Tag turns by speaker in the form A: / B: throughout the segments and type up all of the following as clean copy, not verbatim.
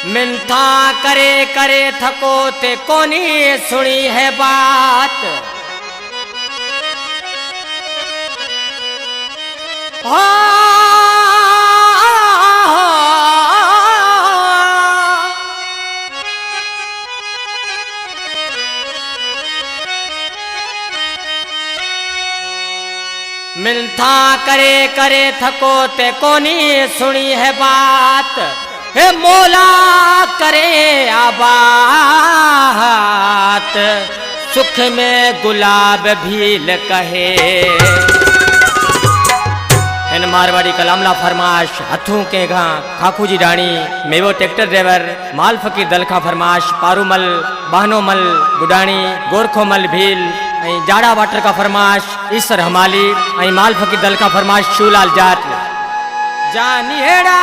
A: मिन्था करे करे थको ते कोनी सुनी है बात। मिन्था करे करे थको ते कोनी सुनी है बात। हे मौला करे आबाद, सुख में गुलाब भील कहे। इन मारवाड़ी कलामला फरमाश हथों के घा खाखू जी डाणी मेवो ट्रैक्टर ड्राइवर माल फकीर दल का फरमाश पारूमल बहनोमल गुडाणी गोरखोमल भील जाड़ा वाटर का फरमाश ईसर हमाली माल फकीर दल का फरमाश शूलाल जाट जानिएड़ा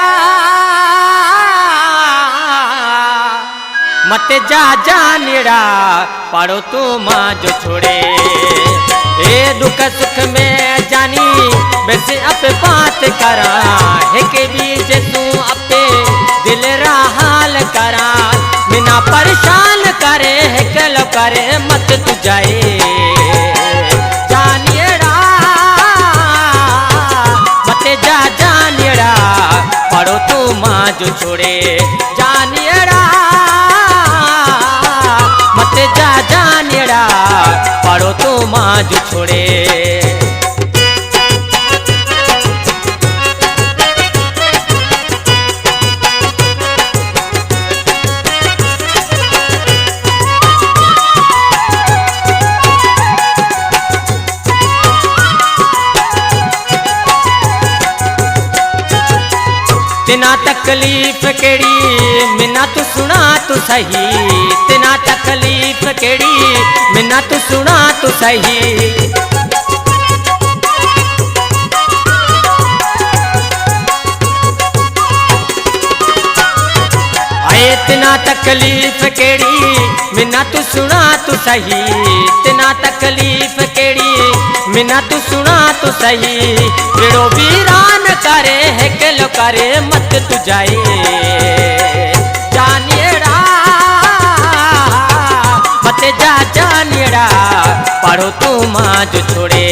A: मत जा जानिएड़ा पाड़ो तू माँ जो छोड़े। ए दुख सुख में जानी वैसे अपे बात करा है के बीच तू अपे दिल रा हाल करा। बिना परेशान करे है कलो करे मत तू जाए जानिएड़ा मत जा जानिएड़ा पाड़ो तू माँ जो छोड़े। जानिएड़ा मत जा जानिएड़ा पाड़ो तू माँ जो छोड़े। तिना तकलीफ केड़ी मिना तू सुना तू सही। तिना तकलीफ केड़ी मिना तू सुना तू सही। आए तिना तकलीफ केड़ी मिना तू सुना तू सही। तिना तकलीफ केड़ी मिना तू सुना तू सही। बेड़ो वीरान करे है केलो करे मत तू जाए जानिएड़ा मत जा जानिएड़ा पाड़ो तू माँ जो छोड़े।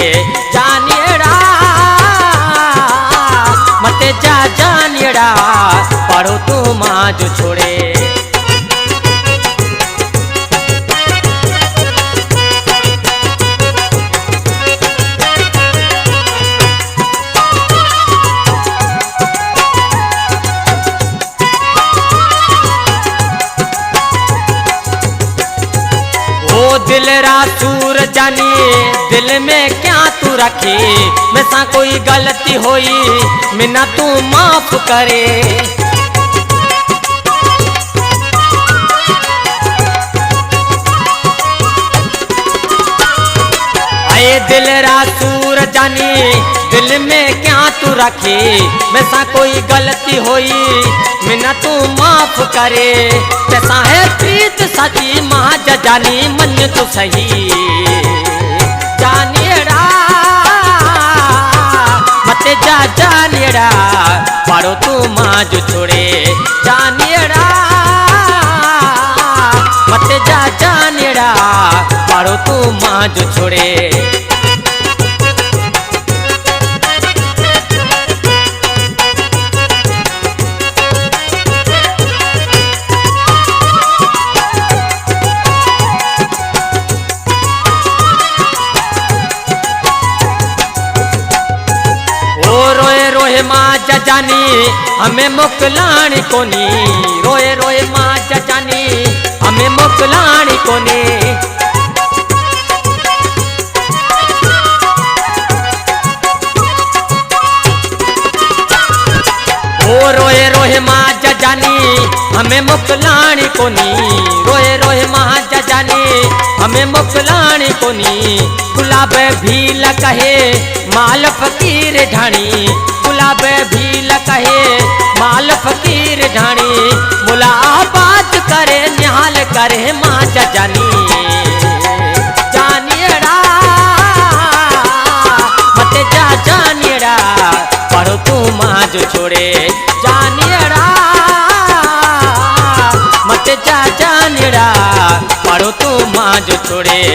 A: जानिएड़ा मत जा जानिएड़ा पाड़ो तू माँ जो छोड़े। दिल रा सूर जानी दिल में क्या तू रखे। मैं सा कोई गलती होई मिना तू माफ करे। आए दिल रा सूर जानी दिल में क्या तू रखे। मैं सा कोई गलती होई मिना तू माफ करे। कैसा है प्रीत सची माँ जानी मन तो सही। जानिएड़ा मत जा जानिएड़ा पाड़ो तू माँ जो छोड़े। जानिएड़ा मत जा जानिएड़ा पाड़ो तू माँ जो छोड़े। माँ जानी हमें मोकलानी कोनी। रोए रोए माँ जानी हमें मोकलानी कोनी। ओ रोए रोए माँ जानी हमें मोकलाणी कोनी, रोए रोए माँ जानी हमें मोकलाणी कोनी। गुलाब भील कहे माल फकीर ढाणी, गुलाब भील कहे माल फकीर ढाणी। मुलाकात करे निहाल करे माँ जानी, जानियड़ा मत जा जानियड़ा पढ़ो तू माँ जो छोड़े, जानियड़ा मत जा जानियड़ा पढ़ो तू माँ जो छोड़े।